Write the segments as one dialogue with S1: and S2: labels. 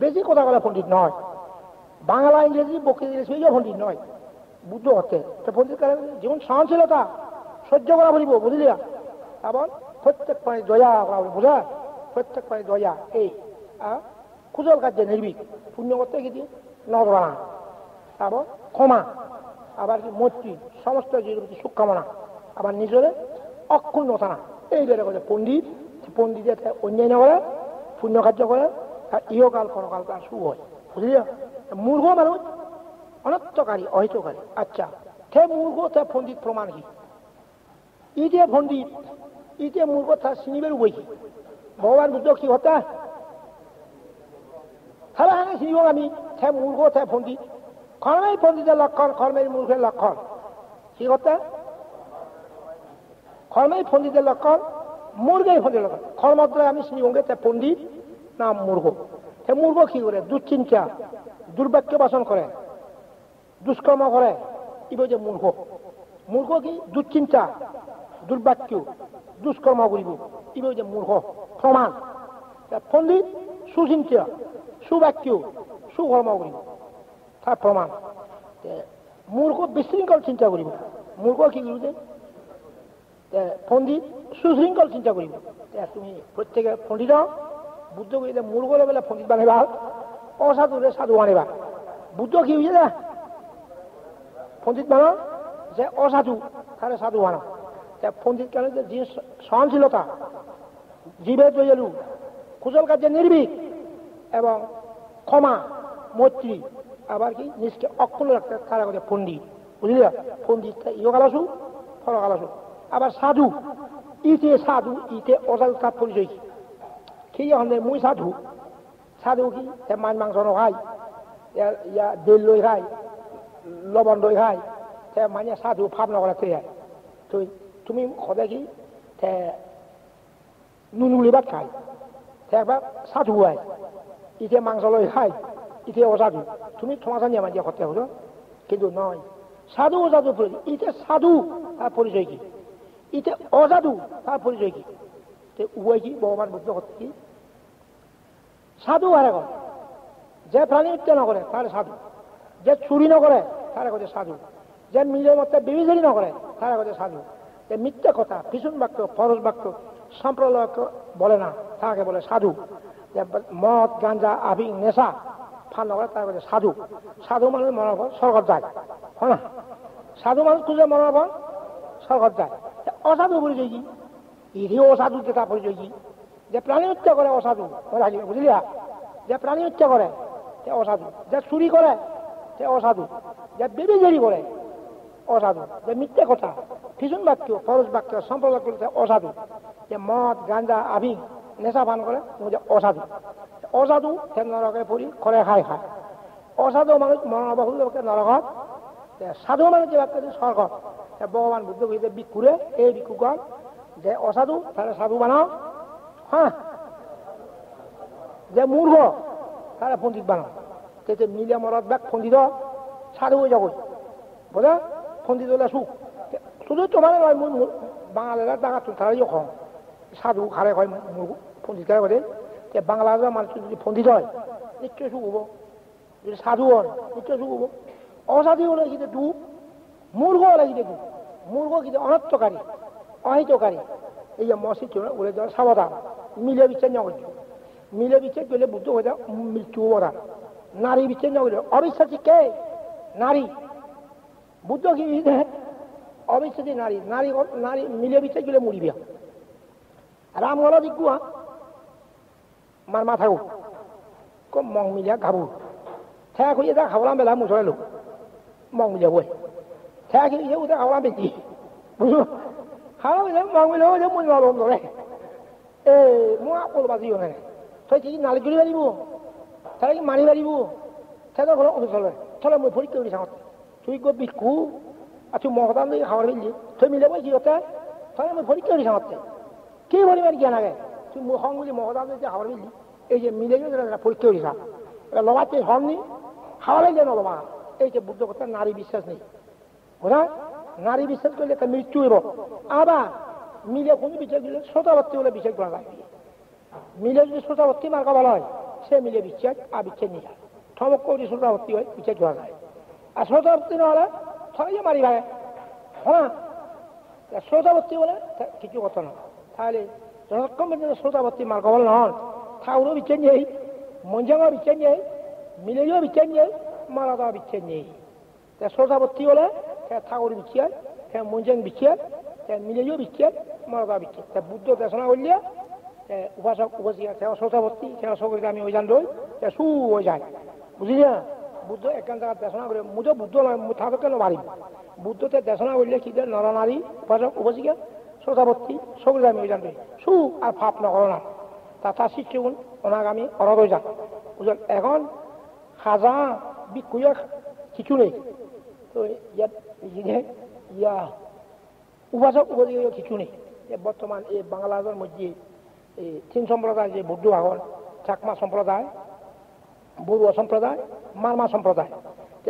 S1: বেশি কথা বলা পণ্ডিত নয়, বাংলা ইংরেজি বক্তৃতা দিলে সেইও পণ্ডিত নয়, বুদ্ধ হচ্ছে পণ্ডিত যেমন সহনশীলতা সহ্য করা বলিব, বুঝলিয়া? এবং প্রত্যেক পানি দয়া করা বলি, বুঝা? প্রত্যেক পানি দয়া, এই কুশল কার্যে নির্ভীক, পুণ্য করতে গিয়ে নজরানা, আবার ক্ষমা, আবার কি মৈত্রী, সমস্ত জীবের প্রতি সুকামনা, আবার নিজের অক্ষুণ্ণতা না, এই বেড়ে করে পণ্ডিত। পণ্ডিতের অন্যায় না করে, পুণ্য কার্য করে, আর ইহকাল পরকাল তার শুভ হয়, বুঝলিয়া? মূর্খ মানুষ অনর্থকারী, অহিতকারী। আচ্ছা, সে মূর্খ, সে পণ্ডিত প্রমাণ কি? ইটে পণ্ডিত, ইটে মূর্খ, তার চিনিবের উপায় কি? ভগবান বুদ্ধ কি হতা তাহলে হ্যাঁ চিনিব আমি, সে মূর্খ, সে পণ্ডিত। কর্মের পণ্ডিতের লক্ষণ, কর্মের মূর্খের লক্ষণ কি হতা? কর্মের পণ্ডিতের লক্ষণ, মূর্খের পণ্ডিতের লক্ষণ। কর্মদ্বারা আমি চিনিবঙ্গে সে পণ্ডিত না মূর্খ। সে মূর্খ কি করে? দুশ্চিন্তা, দুর্বাক্য বাসন করে, দুষ্কর্ম করে, এবার যে মূর্খ। মূর্খ কি? দুশ্চিন্তা, দুর্বাক্য, দুষ্কর্ম করিব, এবার যে মূর্খ। প্রমাণ পণ্ডিত সুচিন্তা, সুবাক্য, সুকর্ম করিব, তার প্রমাণ। মূর্খ বিশৃঙ্খল চিন্তা করিব। মূর্খ কি করিব? পণ্ডিত সুশৃঙ্খল চিন্তা করিব। তুমি প্রত্যেকে পণ্ডিত বুদ্ধ করিলে মূর্খ বেলা পণ্ডিত বানাইবা, অসাধুরে সাধু বানাইবা। বুদ্ধ কি হয়েছে না? পণ্ডিত বানো যে অসাধু, তাহলে সাধু বানো। পণ্ডিত কেন? যে সহনশীলতা, জীবের দয়ালু, কুশল কার্যে নির্ভীক এবং ক্ষমা, মৈত্রী, আবার কি নিজকে অক্ষুণ্ণ রাখতে, তারা করে পণ্ডিত, বুঝলি? পণ্ডিত ইহকাল আসু, পরকাল আসু। আবার সাধু, ইতে সাধু, ইতে অসাধু, তার পরিচয় কি? ঠিক আছে, মুই সাধু। সাধু কি? মাছ মাংস নখাই, ইয়া দেল লই খাই, লবণ দই খাই, মানে সাধু ভাব নকরা তৈরি। তুমি সদায় কি নুনুলি ভাত খাই, একবার সাধু হয়, ইতে মাংস লই খাই, ইতে অসাধু। তুমি তোমার জানিয়ে আমার করতে হলো, কিন্তু নয়। সাধু অসাধু পরিচয়, ইতে সাধু তার পরিচয় কি? ইতে অসাধু তার পরিচয় কি? উভয় কি? ভগবান বুদ্ধ করতে কি? সাধু হারে করে যে প্রাণী হত্যা নকরে তার সাধু, যে চুরি নকরে তার কাছে সাধু, যে মিলের মধ্যে বিবিচারি নকরে তার কাছে সাধু, যে মিথ্যা কথা, ভীষণ বাক্য, পরশ বাক্য, সম্প্রদায় বাক্য বলে না, তাকে বলে সাধু। যে মদ, গাঞ্জা, আভিং, নেশা ফান নকরে তার কাছে সাধু। সাধু মানুষ মরার পর স্বর্গত যায়, হয় না? সাধু মানুষ খুঁজে মরার পর স্বর্গত যায়। অসাধু পরিচয় কি? ইহি অসাধু, তার পরিচয় কি? যে প্রাণী হত্যা করে অসাধু, বুঝলিয়া? যে প্রাণী হত্যা করে সে অসাধু, যে চুরি করে সে অসাধু, যে বেবিচারি করে অসাধু, যে মিথ্যা কথা, ভীষণ বাক্য, পরশ বাক্য, সম্প্রদায় করতে অসাধু, যে মদ, গাঞ্জা, আভিং, নেশা পান করে অসাধু। অসাধু সে নরকে পড়ি করে খায় খায়। অসাধু মানুষ মনোবাহু নরকত, সাধু মানুষ যে বাক্য স্বর্গ। ভগবান বুদ্ধ কইতে ভিক্ষুরে, এই ভিক্ষুগণ যে অসাধু তাহলে সাধু বানাও, হ্যাঁ? যে মূর্খ তারা পণ্ডিত বানাও। তেতে মিলে মরদ ব্যাগ পণ্ডিত সাধু হয়ে যাবো, বোঝা? পণ্ডিত হলে সুখ। শুধু তোমার নয়, বাঙালিরা ডাঙা তারাই কম সাধু খারে হয়, পণ্ডিত খারে করে। বাংলাদেশের মানুষ যদি পণ্ডিত হয় নিশ্চয় সুখ হবো, যদি সাধু হয় নিশ্চয় সুখ হবো। অসাধু হলে কিন্তু দু, মূর্খ হলে কিন্তু দু। মূর্খ কিন্তু অনর্থকারী, অহিতকারী। এই যে মসজিদ উড়ে যাওয়ার সাবধান, মিলে বিচ্ছেদ না করছো। মিলে বিচ্ছেদ করলে বুদ্ধ হয়ে যাও মৃত্যু ওরা। নারী বিচ্ছেদ না করলে অবিশ্বাসী কে? নারী। বুদ্ধ কি অবিশ্বাসী নারী, নারী নারী মিলে বিচ্ছেদ করলে মরিবে। রামগলা দিগুয়া মার মাথা কম মং মিলিয়া ঘাবু ঠেয়া খুঁজে তা খাওয়ালাম বেলা মুসরে লোক মং মিলিয়া বই ঠেয়া খেয়ে ওটা খাওয়ালাম বেশি বুঝলো। খাওয়া মিলে মং মিলেও যে মুই নরম ধরে এ মই আকল বাজিও নাই। তই কি নালি জুড়ি পারিব, তাহলে কি মানি পারিব? সেটা ঘর চলে চলে মই পরীক্ষা করি চাওঁ তুই গো বিকু আর তুই মহদান দিয়ে খাওয়ার ফেললি তুই মিলে বই কি হতে, তাহলে মই পরীক্ষা করি চাওঁ কি পরিমাণ জ্ঞান আগে তুই সং মিলি মহদান দিয়ে খাওয়ার ফেললি। এই যে মিলে গেছে পরীক্ষা করি চাওঁ লবাতে হননি খাওয়ালে যেন লবা। এই যে বুদ্ধ কথা নারী বিশ্বাস নেই, বুঝা? নারী বিশ্বাস করলে একটা মৃত্যু হইব। আবার মিলে কোনো বিচার দিলে শ্রোতাবর্তী হলে বিচার করা লাগবে। মিলে যদি শ্রোতাবর্তী মার্কা ভালো হয় সে মিলে বিচ্ছেদ আর বিচ্ছেদ নিয়ে যায় ঠমক করে শ্রোতাবর্তী হয়ে বিচ্ছেদ ধরা যায় আর শ্রোতাবর্তী না হলে ছড়াইয়ে মারি যায় হ্যাঁ শ্রোতাবর্তী বলে কিছু কথা না তাহলে যতক্ষণ পর্যন্ত শ্রোতাবর্তী মার্গবল নন ঠাকুরও বিচ্ছেদ নেই মঞ্জাঙ্গও বিচ্ছেদ নেই মিলেও বিচ্ছেদ নেই মারাদাও বিচ্ছেদ নেই শ্রোতাবর্তী বলে ঠাকুর বিচ্ছেদ মঞ্জাং বিচ্ছেদ মিলেও বিচ্ছেদ মারাদা বিচ্ছেদ বুদ্ধ দেশনা করলে উপাসক উপাসিকা সেও শ্রোতাবর্তী সেও সকলকে আমি ওই যান রই সু হয়ে যায় বুঝলি না বুদ্ধ একান জায়গা দেশনা করে মুজো বুদ্ধ নয় ঠাকুর কেন মারিব বুদ্ধতে দেশনা করলে কি নরনারী উপাসক উপাসিকা শ্রোতাবর্তী সকলকে আমি ওই যান রই সু আর ফাপ নকর না তার শিক্ষগুণ ওনাকে আমি অরদ হয়ে যান বুঝল এখন খাজা বিক্ষুয়া কিছু নেই তো ইয়া উপাসক উপাসিকা কিছু নেই বর্তমান এই বাংলাদেশের মধ্যে এই তিন সম্প্রদায় যে বৌদ্ধ ভাগন চাকমা সম্প্রদায় বড়ুয়া সম্প্রদায় মারমা সম্প্রদায়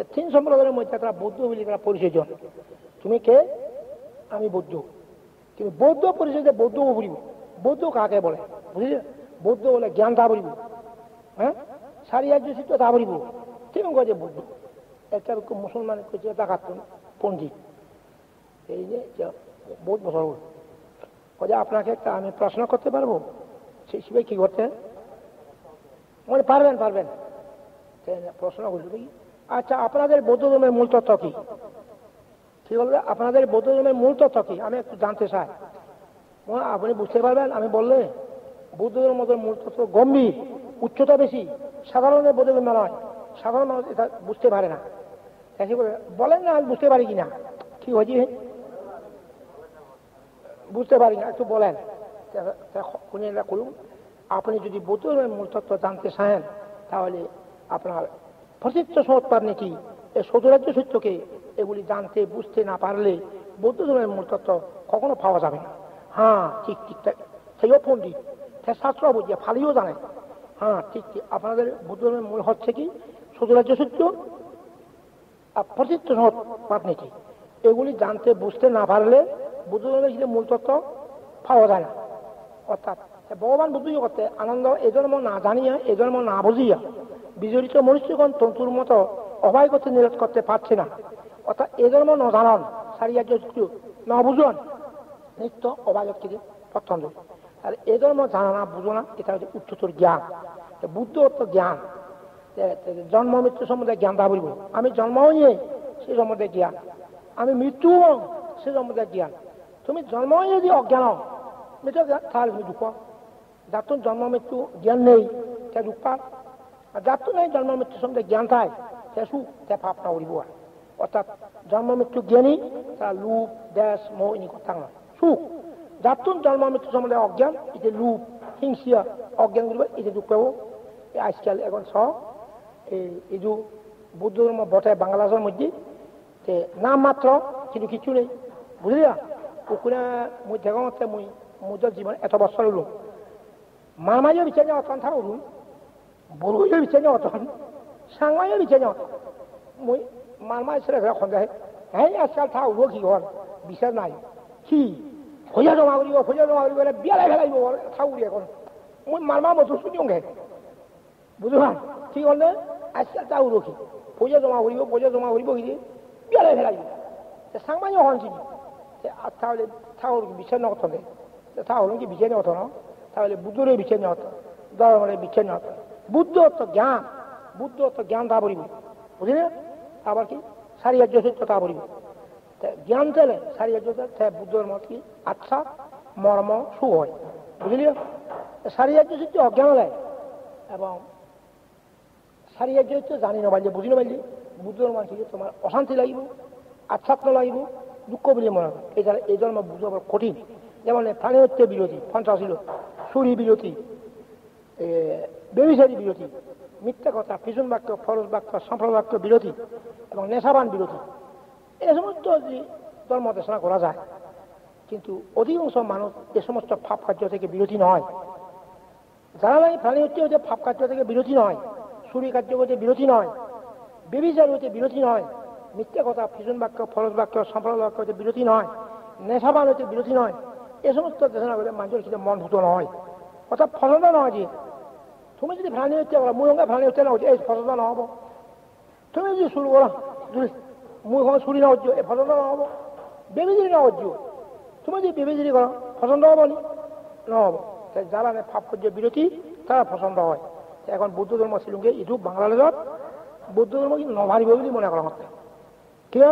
S1: তিন সম্প্রদায়ের মধ্যে তারা বৌদ্ধ বলে তারা পরিচয় জন তুমি কে আমি বৌদ্ধ কিন্তু বৌদ্ধ পরিচয় বৌদ্ধ বলিব বৌদ্ধ কাকে বলে বুঝলি বৌদ্ধ বলে জ্ঞান তা বলিব হ্যাঁ সারিয়ার্য চিত্ত তা বলিব তেমন যে বৌদ্ধ একটা মুসলমান করছে দেখাতুন পণ্ডিত এই যে বহুত বছর যে আপনাকে একটা আমি প্রশ্ন করতে পারবো সেই হিসেবে কি করতে মানে পারবেন পারবেন প্রশ্ন করতে দেখি আচ্ছা আপনাদের বৌদ্ধ ধর্মের মূল তত্ত্ব কি কি বলবে আপনাদের বৌদ্ধ ধর্মের মূল তত্ত্ব কি আমি একটু জানতে চাই আপনি বুঝতে পারবেন আমি বললে বৌদ্ধ ধর্মের মূল তত্ত্ব গম্ভীর উচ্চতা বেশি সাধারণের বৌদ্ধ ধর্ম নয় সাধারণ মানুষ এটা বুঝতে পারে না বলেন না আমি বুঝতে পারি কিনা কি হয়েছি বুঝতে পারি না একটু বলেন করুন আপনি যদি বৌদ্ধ ধর্মের মূল তত্ত্ব জানতে চান তাহলে আপনার প্রচিত্র সৎপার নীতি এই সদরাজ্য সত্যকে এগুলি জানতে বুঝতে না পারলে বৌদ্ধ ধর্মের মূল তত্ত্ব কখনো পাওয়া যাবে না হ্যাঁ ঠিক ঠিক সেও পণ্ডিত সে শাস্ত্র বুঝিয়ে ফালিও জানে হ্যাঁ ঠিক ঠিক আপনাদের বৌদ্ধ ধর্মের মূল হচ্ছে কি সদরাজ্য সত্য আর প্রচিত্র সৎপার নীতি এগুলি জানতে বুঝতে না পারলে বুদ্ধ ধর্মের মূল তত্ত্ব পাওয়া যায় না অর্থাৎ ভগবান বুদ্ধ করতে আনন্দ এ জন্ম না জানিয়া এ জন্ম না বুঝিয়া বিজড়িত মনুষ্যগণ তন্তুর মতো অভয় করতে নিরোধ করতে পারছে না অর্থাৎ এ জন্ম ন জানন সারিয়ার্য না বুঝুন নিত্য অবাগত থেকে প্রত্যন্ত আর এ জন্ম জানা না বুঝো না এটা হচ্ছে উচ্চতর জ্ঞান বুদ্ধ অর্থ জ্ঞান জন্ম মৃত্যু সম্বন্ধে জ্ঞান দা বলব আমি জন্মও নিয়ে সে সম্বন্ধে জ্ঞান আমি মৃত্যু সে সম্বন্ধে জ্ঞান তুমি জন্ম যদি অজ্ঞান মৃত্যু তাহলে তুমি দুঃখ যার তো জন্ম মৃত্যু জ্ঞান নেই সে দুঃখ পার আর যার তো নেই জন্ম মৃত্যু সম্বন্ধে জ্ঞান থাকে সে সুখ সে পাপ না উড়িব অর্থাৎ জন্ম মৃত্যু জ্ঞানী তারা লুপ দেশ মোহ ইনি কথা নয় সুখ যার তো জন্ম মৃত্যু সম্বন্ধে অজ্ঞান এতে লুপ হিংসিয়া অজ্ঞান করবে এতে দুঃখ পাব আজকাল এখন ছ এই যে বৌদ্ধ ধর্ম বটে বাংলাদেশের মধ্যে নাম মাত্র কিন্তু কিছু নেই বুঝলিয়া ওখানে মুই দেখতে মুই মুজর জীবন এত বছর হলো মারমাইও বিচারে অতন থাকা হলুন বড়ুইও বিচারে অতন সাংমাইও বিচারে অতন মুই মারমাই ছেলে সন্দেহ হ্যাঁ আজকাল থাকা হলো কি ঘর বিচার নাই কি ভজা জমা করিব বিয়ালাই ফেলাইব থাকুরি এখন মুই মারমা মতো শুনিও গে বুঝলাম কি হল আজকাল তা হলো কি ভজা জমা করিব কি বিয়ালাই ফেলাইব সাংমাইও হন চিনি তাহলে ঠাকুর বিচার নকত ঠাকুর কি বিচার নকত না তাহলে বুদ্ধরে বিচার নকত ধর্মের বিচার নকত বুদ্ধ অর্থ জ্ঞান তা বলিব বুঝলি আবার কি সারিয়ার্য সত্য তা বলিব জ্ঞান চাইলে সারিয়ার্য বুদ্ধর মত কি আচ্ছা মর্ম সু হয় বুঝলি সারিয়ার্য সত্য অজ্ঞান দেয় এবং সারিয়ার্য সত্য জানি নবাইলে বুঝি নবাইলে বুদ্ধর মত তোমার অশান্তি লাগিব আচ্ছাত্ম লাগিব দুঃখ বলে মনে হয় এছাড়া এই জন্ম বুঝা কঠিন যেমন প্রাণীহত্যা বিরোধী পঞ্চাশ ছিল চুরি বিরোধী ব্যভিচারী বিরোধী মিথ্যা কথা পিছন বাক্য ফরজ বাক্য সম্প্রদায় বাক্য বিরোধী এবং নেশাবান বিরোধী এই সমস্ত ধর্ম দেশনা করা যায় কিন্তু অধিকাংশ মানুষ এ সমস্ত পাপ কার্য থেকে বিরোধী নয় যারা নাই প্রাণীহত্যা হচ্ছে পাপ কার্য থেকে বিরোধী নয় চুরি কার্য হতে বিরোধী নয় ব্যভিচার হতে বিরোধী নয় মিথ্যা কথা পিছন বাক্য ফরজ বাক্য সম্প্রদায় বাক্য হতে বিরোধী নয় নেশাবান হতে বিরোধী নয় এ সমস্ত দেশনা করে মানুষের ক্ষেত্রে মন ভূত নয় অর্থাৎ ফলনা নয় যে তুমি যদি ভ্রাণী হচ্ছে বলো মুই সঙ্গে ভ্রাণী হচ্ছে না হচ্ছে এই ফসলটা নহব তুমি যদি চুল করো মুই সঙ্গে চুরি না হচ্ছে এই ফসলটা নহব বেবিজিরি না হচ্ছে তুমি যদি বেবিজিরি করো পছন্দ হব নি নহব যারা ভাস্কর্য বিরোধী তারা পছন্দ হয় এখন বৌদ্ধ ধর্ম শিলংকে ইটো বাংলাদেশত বৌদ্ধ ধর্ম কিন্তু নভাৰিব বুলি মনে কৰা মতে কিয়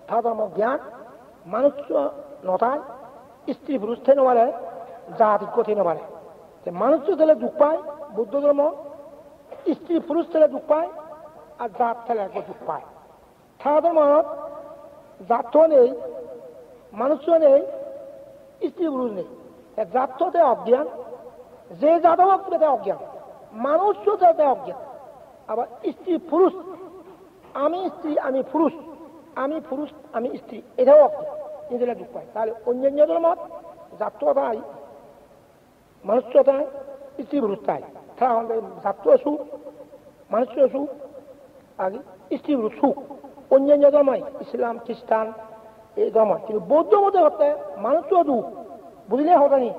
S1: তাহাঁতৰ জ্ঞান মানুষ নতায় স্ত্রী পুরুষ থেকে নবারে জাতি কোথায় নবারে মানুষ থেকে দুঃখ পায় বৌদ্ধ ধর্ম স্ত্রী পুরুষ থেকে দুঃখ পায় আর জাত থেকে একবার দুঃখ পায় তাহাঁতৰ মনত জাত নেই মানুষ নেই স্ত্রী পুরুষ নেই জাততে অজ্ঞান যে জাতক তাতে অজ্ঞান মানুষ তাতে অজ্ঞান আবার স্ত্রী পুরুষ আমি স্ত্রী আমি পুরুষ আমি স্ত্রী এটাও অজ্ঞান নিজেরা দুঃখ পায় তাহলে অন্যান্য ধর্মত জাতটাই মানুষটাই স্ত্রী পুরুষ তাই তারা আমাদের জাত সুখ মানুষ সুখ আগে স্ত্রী পুরুষ সুখ অন্যান্য ধর্মই ইসলাম খ্রিস্টান এই ধর্ম কিন্তু বৌদ্ধ মতে হতে মানুষও দুঃখ বুঝলে হতো নি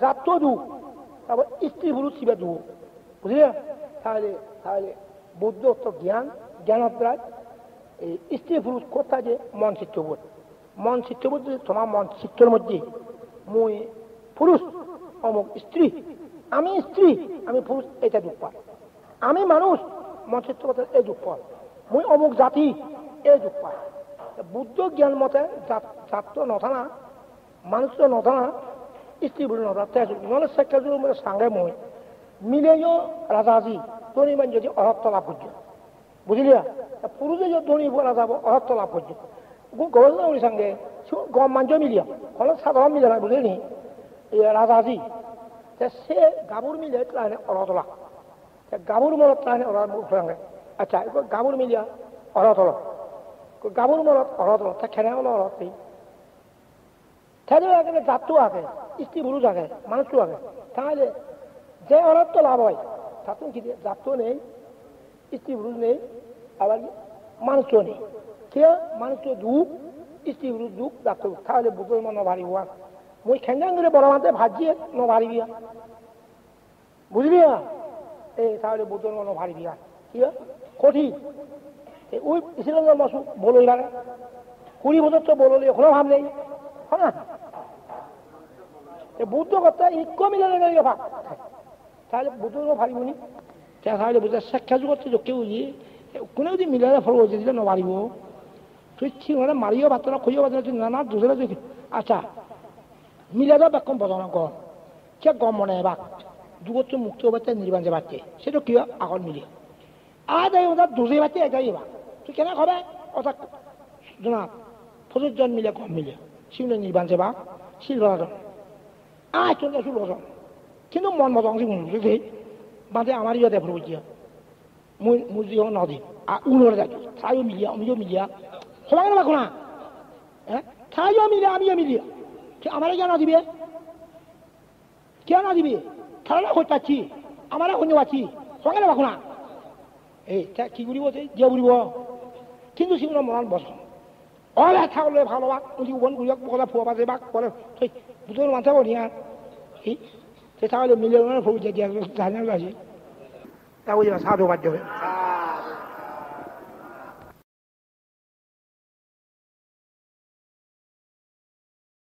S1: জাত দুঃখ তারপর স্ত্রী পুরুষ শিবে দুঃখ বুঝলে তাহলে তাহলে বৌদ্ধ জ্ঞান অভ্যাস এই স্ত্রী পুরুষ কোথায় যে মন চিত্তবোধ যদি তোমার মন চিত্তর মধ্যে মুই পুরুষ অমুক স্ত্রী আমি পুরুষ এটা দুঃখ পাই আমি মানুষ মন চিত্ত এই দুঃখ পাই মুই অমুক জাতি এই দুঃখ পাই বুদ্ধ জ্ঞান মতে জাত নথানা মানুষ নথানা স্ত্রী পুরুষ নথা নহলে শিক্ষা সাংগে মই মিলেও রাজাজি ধনী মান যদি অরত্ব লাভ করছে বুঝলিয়া পুরুষে যদি ধনী রাজা অরত্ব লাভ করছে গভর্নমেন্টের সঙ্গে গম মাঞ্জ মিলিয়া হলে সাধারণ মিলে না বুঝলি রাজাজি সে গাবুর মিলে তাহলে অরতলা গাবুর মলত তাহলে সঙ্গে আচ্ছা গাবুর মিলিয়া অরতল গাবুর মলত অরতল তা খেলে হলো অরতেই তাহলে এখানে জাতও আগে স্ত্রী পুরুষ আগে মানুষও আগে তাহলে যে অরত্ব লাভ হয় তাতে কি জাতও নেই স্ত্রী পুরুষ নেই আবার মানুষও নেই কে মানুষ দুঃখ স্ত্রী পুরুষ দুঃখ জাত তাহলে বুঝল নভারিব মই খেঞ্জাং করে বড় মাতে ভাজিয়ে নভারিবি বুঝলি এই তাহলে বুঝল নভারিবি কি কঠিন ওই ইসলাম মাসু বলই লাগে 20 বছর তো বললি এখনো ভাব নেই হ্যাঁ বুদ্ধ কথা ইক্য মিলে নেই ভাব তাহলে বুদ্ধ ভাবিবনি তাহলে বুঝা শিক্ষা যুগত কেউ কোনো যদি মিলে ফল দিলে নভারিব তুই ঠিক হলে মারিও ভাত না খুঁজেও ভাত নানা দুসরা আচ্ছা মিলে যাও বেকম বজানো গম সে গম মনে বাক যুগত মুক্ত বাচ্চা নির্বাণ যে বাচ্চে সেটা কি আগত মিলে আজ এই ওটা দুজে বাচ্চা এটাই বা তুই কেন খাবে ওটা জনা প্রযোজন মিলে গম মিলে শিবলে নির্বাণ যে বাক শিল বজন আজ চলে আসু বজন কিন্তু মন মতন বুঝলি বাদে আমার ইয়ে ফুল বুঝিয়া মুই জিও নদী আর উড়ে যাচ্ছি তাইও মিলিয়া আমিও মিলিয়া সবাই রাখো না হ্যাঁ তাইও মিলিয়া আমিও মিলিয়া আমার কেন দিবে কেন দিবে তাহলে হয়ে পাচ্ছি আমার অন্য পাচ্ছি সবাই রাখো না এই কি করিব যে উড়িব কিন্তু সেগুলো মন বস অলে থাকলে ভালো বাক উনি উবন করিয়া বলা ফুয়া বাজে বাক বলে দুটোর মাথা বলিয়া তাহলে মিলে ফুল যে জানা আছে তা বুঝবা সাধু বাধ্য